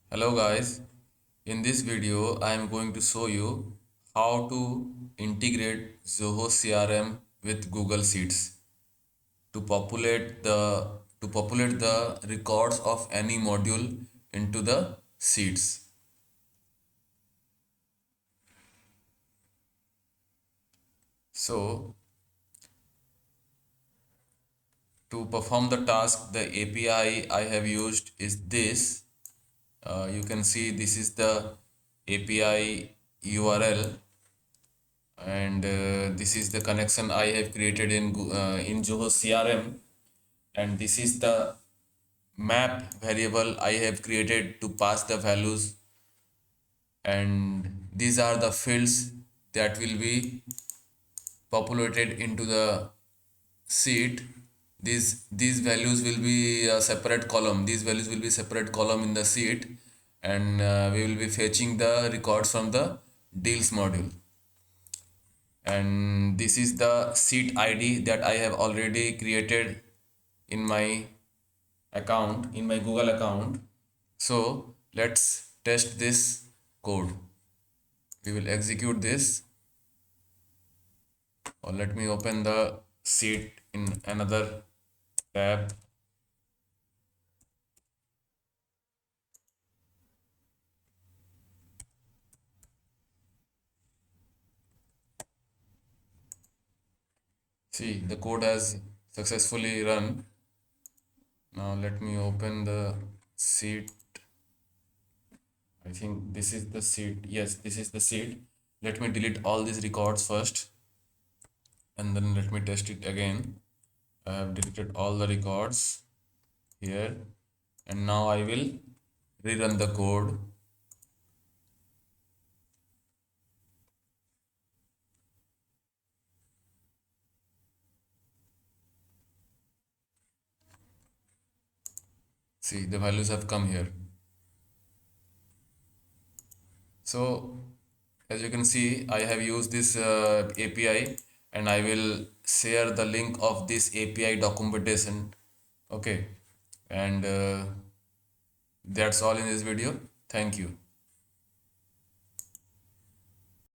Hello guys, in this video I am going to show you how to integrate Zoho CRM with Google Sheets to populate the records of any module into the sheets. So to perform the task, the API I have used is this. You can see this is the API URL, and this is the connection I have created in Zoho CRM, and this is the map variable I have created to pass the values, and these are the fields that will be populated into the sheet. These values will be a separate column. These values will be separate column in the sheet, and we will be fetching the records from the deals module. And this is the sheet ID that I have already created in my account, in my Google account. So let's test this code. We will execute this, or let me open the sheet in another tab. See, the code has successfully run. Now let me open the sheet. I think this is the sheet. Yes, this is the sheet. Let me delete all these records first, and then let me test it again. I have deleted all the records here, and now I will rerun the code. See, the values have come here. So as you can see, I have used this API, and I will share the link of this API documentation. Okay, and that's all in this video. Thank you.